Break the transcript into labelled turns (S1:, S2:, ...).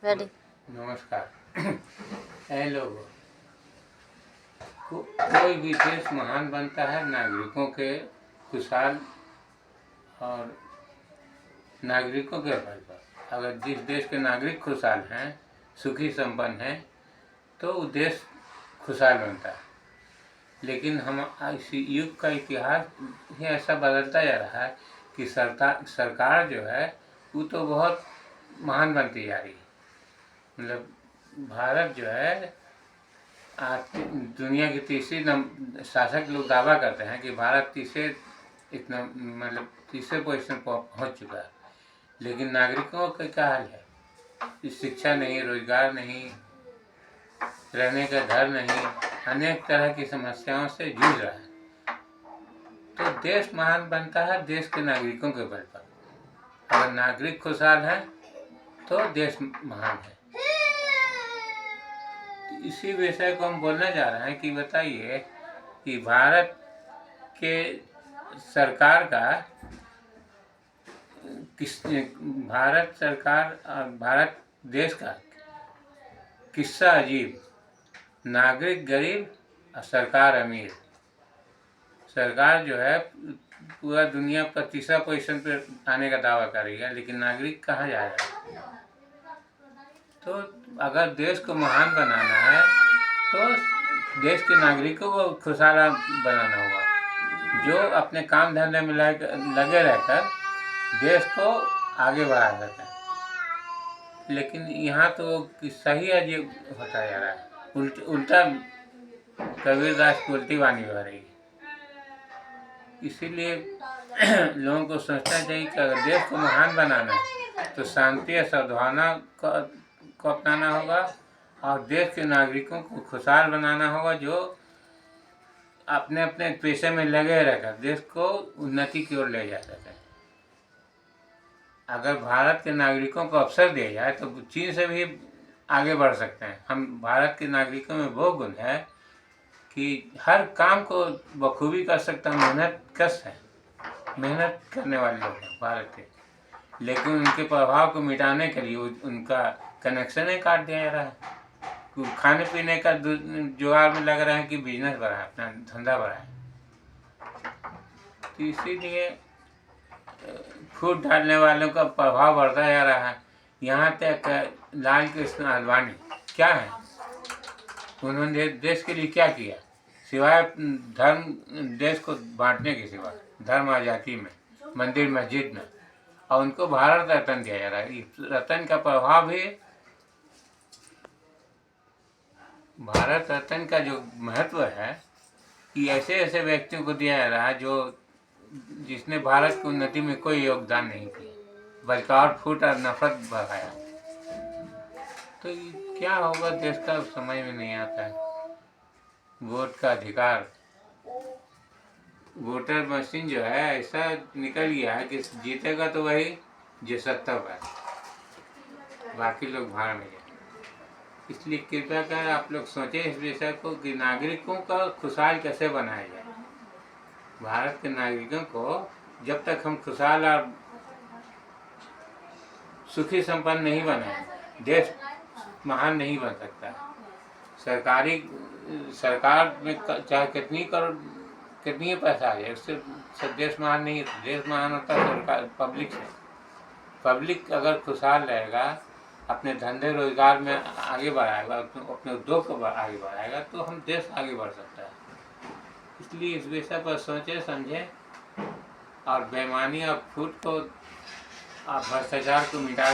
S1: Ready.
S2: नमस्कार। ऐ लोगों, कोई भी देश महान बनता है नागरिकों के खुशहाल और नागरिकों के बल पर। अगर जिस देश के नागरिक खुशहाल हैं, सुखी संपन्न हैं, तो वो देश खुशहाल बनता है। लेकिन हम इस युग का इतिहास ही ऐसा बदलता जा रहा है कि सरकार जो है वो तो बहुत महान बनती जा रही है। मतलब भारत जो है आज दुनिया की तीसरी शासक लोग दावा करते हैं कि भारत तीसरे पोजीशन पर पहुँच चुका है। लेकिन नागरिकों का क्या हाल है? शिक्षा नहीं, रोजगार नहीं, रहने का घर नहीं, अनेक तरह की समस्याओं से जूझ रहा है। तो देश महान बनता है देश के नागरिकों के बल पर। अगर नागरिक खुशहाल है तो देश महान है। इसी विषय को हम बोलने जा रहे हैं कि बताइए कि भारत के सरकार का भारत देश का किस्सा अजीब। नागरिक गरीब और सरकार अमीर। सरकार जो है पूरा दुनिया का तीसरा पोजीशन पर आने का दावा कर रही है, लेकिन नागरिक कहाँ जा रहा है? तो अगर देश को महान बनाना है तो देश के नागरिकों को खुशहाल बनाना होगा, जो अपने काम धंधे में लगे रहकर देश को आगे बढ़ा सकते हैं। लेकिन यहाँ तो सही अजीब होता जा रहा है। उल्टा कबीरदास की उल्टी वाणी हो रही है। इसीलिए लोगों को सोचना चाहिए कि अगर देश को महान बनाना है तो शांति और सद्भावना को अपनाना होगा और देश के नागरिकों को खुशहाल बनाना होगा, जो अपने अपने पेशे में लगे रहकर देश को उन्नति की ओर ले जा सके। अगर भारत के नागरिकों को अवसर दिया जाए तो चीन से भी आगे बढ़ सकते हैं। हम भारत के नागरिकों में वो गुण है कि हर काम को बखूबी कर सकता है। मेहनत करने वाले लोग हैं भारत के, लेकिन उनके प्रभाव को मिटाने के लिए उनका कनेक्शन ही काट दिया जा रहा है। खाने पीने का जुगाड़ में लग रहा है कि बिजनेस बढ़ाए, अपना धंधा बढ़ाए। तो इसीलिए फूट डालने वालों का प्रभाव बढ़ता जा रहा है। यहाँ तक लाल कृष्ण आडवाणी क्या है, उन्होंने देश के लिए क्या किया सिवाय देश को बांटने के सिवा, धर्म और जाति में, मंदिर मस्जिद में, और उनको भारत रत्न दिया जा रहा है। इस रत्न का प्रभाव भी, भारत रत्न का जो महत्व है कि ऐसे ऐसे व्यक्तियों को दिया जा रहा है जिसने भारत की उन्नति में कोई योगदान नहीं किया, बल्कि और फूट और नफरत बढ़ाया। तो क्या होगा देश का समझ में नहीं आता है। वोट का अधिकार, वोटर मशीन जो है ऐसा निकल गया है कि जीतेगा तो वही जो सत्ता पर, बाकी लोग भाड़ में जाए। इसलिए कृपया कर आप लोग सोचें इस विषय को कि नागरिकों का खुशहाल कैसे बनाया जाए। भारत के नागरिकों को जब तक हम खुशहाल और सुखी संपन्न नहीं बनाए, देश महान नहीं बन सकता। सरकार में चाहे कितनी पैसा आ जाए, उससे सब देश महान नहीं होता। देश महान होता है सरकार, पब्लिक से। पब्लिक अगर खुशहाल रहेगा, अपने धंधे रोजगार में आगे बढ़ाएगा, अपने उद्योग को आगे बढ़ाएगा, तो हम देश आगे बढ़ सकता है। इसलिए इस विषय पर सोचें, समझें और बेईमानी और फूट को, भ्रष्टाचार को मिटा